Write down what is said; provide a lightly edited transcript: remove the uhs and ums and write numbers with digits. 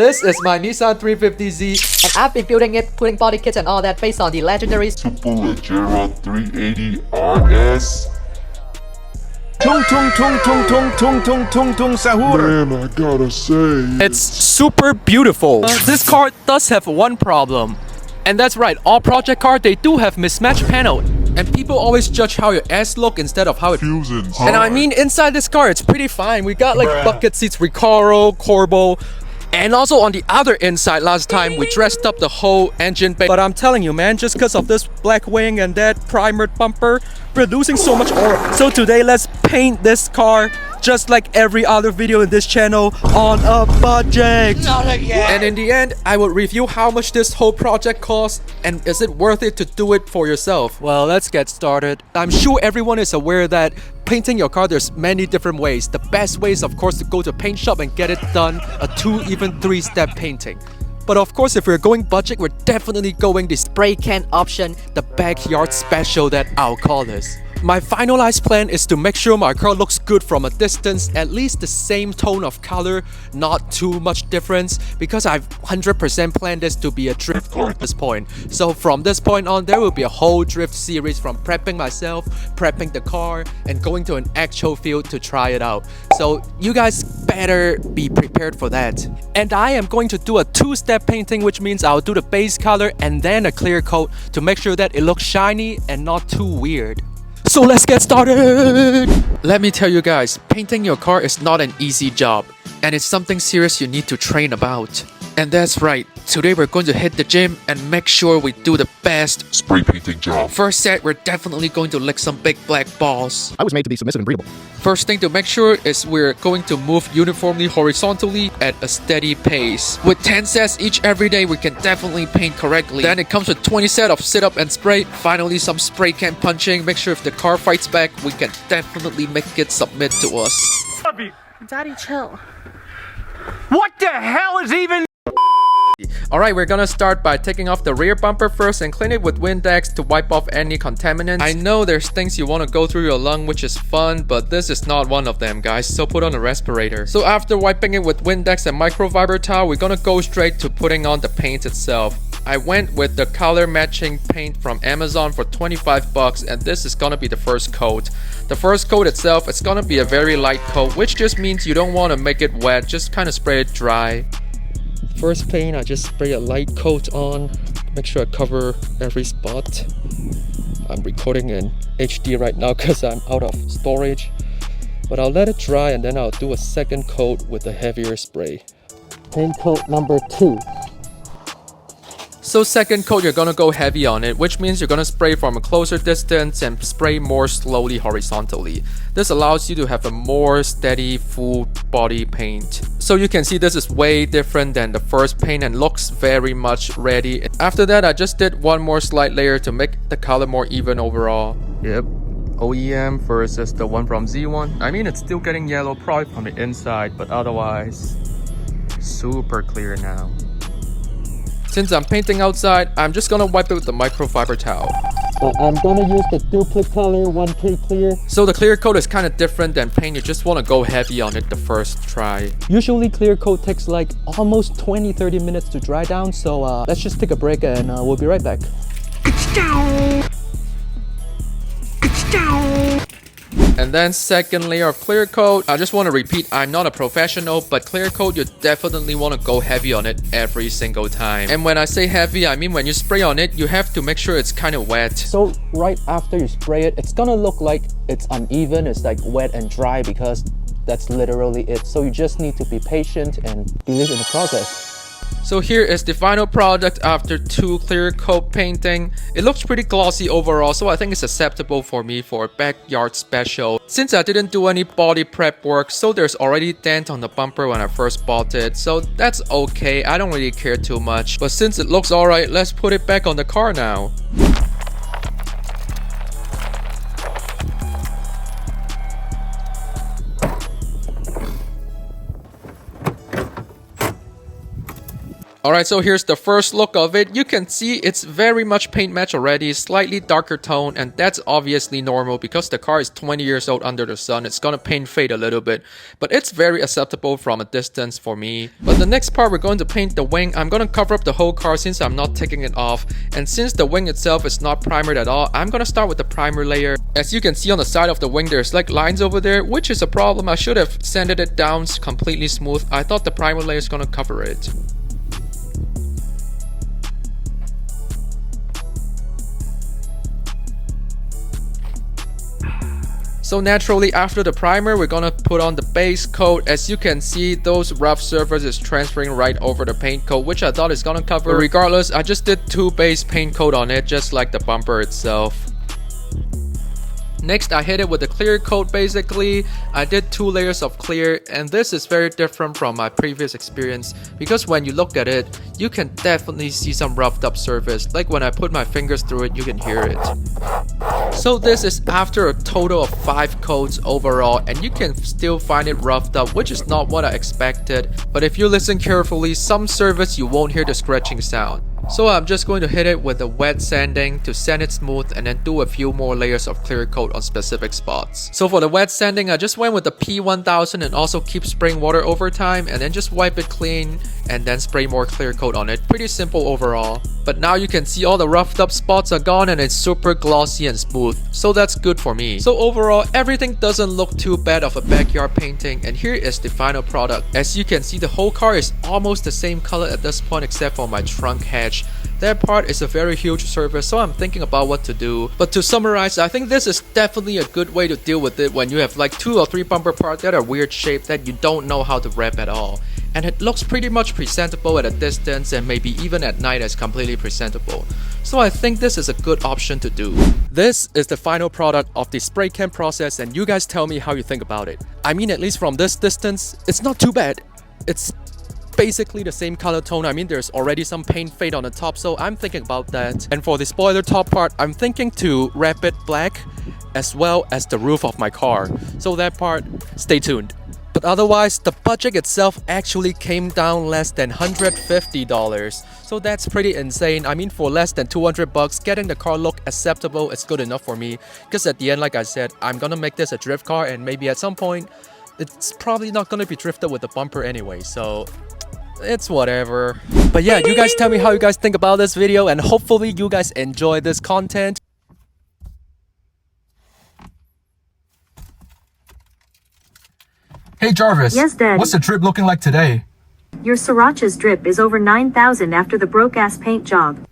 This is my Nissan 350Z. And I've been building it, putting body kits and all that based on the legendary Superleggera 380 RS. Tung tung tung tung tung tung tung tung tung sahur. Man, I gotta say, It's super beautiful. This car does have one problem. And that's right, all project cars, they do have mismatched panel. And people always judge how your ass look instead of how it fusions. And I mean, inside this car, it's pretty fine. We got like bucket seats, Recaro, Corbo. And also on the other inside, last time we dressed up the whole engine bay. But I'm telling you, man, just because of this black wing and that primered bumper, we're losing so much aura. So today, let's paint this car just like every other video in this channel on a budget. Not again. And in the end, I will review how much this whole project costs and is it worth it to do it for yourself. Well, let's get started. I'm sure everyone is aware that painting your car, there's many different ways. The best way is of course to go to a paint shop and get it done, a 2, even 3-step painting. But of course, if we're going budget, we're definitely going the spray can option, the backyard special that I'll call this. My finalized plan is to make sure my car looks good from a distance, at least the same tone of color, not too much difference, because I've 100% planned this to be a drift car at this point. So from this point on, there will be a whole drift series from prepping myself, prepping the car, and going to an actual field to try it out. So you guys better be prepared for that. And I am going to do a 2-step painting, which means I'll do the base color and then a clear coat to make sure that it looks shiny and not too weird. So let's get started! Let me tell you guys, painting your car is not an easy job, and it's something serious you need to train about. And that's right, today we're going to hit the gym and make sure we do the best spray painting job. First set, we're definitely going to lick some big black balls. I was made to be submissive and breathable. First thing to make sure is we're going to move uniformly horizontally at a steady pace. With 10 sets each every day, we can definitely paint correctly. Then it comes with 20 sets of sit-up and spray. Finally, some spray can punching. Make sure if the car fights back, we can definitely make it submit to us. Daddy, chill. What the hell is even? Alright, we're gonna start by taking off the rear bumper first and clean it with Windex to wipe off any contaminants. I know there's things you want to go through your lung, which is fun, but this is not one of them, guys, so put on a respirator. So after wiping it with Windex and microfiber towel, we're gonna go straight to putting on the paint itself. I went with the color matching paint from Amazon for 25 bucks, and this is gonna be the first coat. The first coat itself, it's gonna be a very light coat, which just means you don't want to make it wet, just kind of spray it dry. First paint, I just spray a light coat on, make sure I cover every spot. I'm recording in HD right now because I'm out of storage, but I'll let it dry and then I'll do a second coat with a heavier spray. Paint coat number 2. So second coat, you're gonna go heavy on it, which means you're gonna spray from a closer distance and spray more slowly horizontally. This allows you to have a more steady full body paint. So you can see this is way different than the first paint and looks very much ready. After that, I just did one more slight layer to make the color more even overall. Yep, OEM versus the one from Z1. I mean, it's still getting yellow probably from the inside, but otherwise, super clear now. Since I'm painting outside, I'm just gonna wipe it with the microfiber towel. But I'm gonna use the duplicate color 1K clear. So the clear coat is kind of different than paint, you just want to go heavy on it the first try. Usually clear coat takes like almost 20-30 minutes to dry down, so let's just take a break and we'll be right back. And then second layer of clear coat. I just want to repeat, I'm not a professional, but clear coat, you definitely want to go heavy on it every single time. And when I say heavy, I mean when you spray on it, you have to make sure it's kind of wet. So right after you spray it, it's gonna look like it's uneven, it's like wet and dry because that's literally it. So you just need to be patient and believe in the process. So here is the final product after 2 clear coat painting. It looks pretty glossy overall, so I think it's acceptable for me for a backyard special. Since I didn't do any body prep work, so there's already dent on the bumper when I first bought it, so that's okay, I don't really care too much. But since it looks alright, let's put it back on the car now. Alright, so here's the first look of it. You can see it's very much paint match already, slightly darker tone, and that's obviously normal because the car is 20 years old under the sun. It's gonna paint fade a little bit, but it's very acceptable from a distance for me. But the next part, we're going to paint the wing. I'm gonna cover up the whole car since I'm not taking it off, and since the wing itself is not primered at all, I'm gonna start with the primer layer. As you can see on the side of the wing, there's like lines over there, which is a problem. I should have sanded it down completely smooth. I thought the primer layer is gonna cover it. So naturally, after the primer, we're gonna put on the base coat. As you can see, those rough surface is transferring right over the paint coat, which I thought is gonna cover. But regardless, I just did 2 base paint coat on it, just like the bumper itself. Next, I hit it with a clear coat basically. I did 2 layers of clear, and this is very different from my previous experience because when you look at it, you can definitely see some roughed up surface. Like when I put my fingers through it, you can hear it. So this is after a total of 5 coats overall, and you can still find it roughed up, which is not what I expected. But if you listen carefully, some surface you won't hear the scratching sound. So I'm just going to hit it with a wet sanding to sand it smooth and then do a few more layers of clear coat on specific spots. So for the wet sanding, I just went with the P1000 and also keep spraying water over time and then just wipe it clean and then spray more clear coat on it. Pretty simple overall. But now you can see all the roughed up spots are gone and it's super glossy and smooth. So that's good for me. So overall, everything doesn't look too bad of a backyard painting, and here is the final product. As you can see, the whole car is almost the same color at this point except for my trunk hatch. That part is a very huge surface, so I'm thinking about what to do. But to summarize, I think this is definitely a good way to deal with it when you have like 2 or 3 bumper parts that are weird shaped that you don't know how to wrap at all. And it looks pretty much presentable at a distance, and maybe even at night as completely presentable. So I think this is a good option to do. This is the final product of the spray can process, and you guys tell me how you think about it. I mean, at least from this distance, it's not too bad. It's basically the same color tone. I mean, there's already some paint fade on the top, so I'm thinking about that. And for the spoiler top part, I'm thinking to wrap it black as well as the roof of my car. So that part, stay tuned. But otherwise, the budget itself actually came down less than $150. So that's pretty insane. I mean, for less than 200 bucks, getting the car look acceptable is good enough for me. Because at the end, like I said, I'm gonna make this a drift car, and maybe at some point, it's probably not gonna be drifted with the bumper anyway. So it's whatever. But yeah, you guys tell me how you guys think about this video, and hopefully you guys enjoy this content. Hey Jarvis. Yes, Dad. What's the drip looking like today? Your Sriracha's drip is over 9,000 after the broke-ass paint job.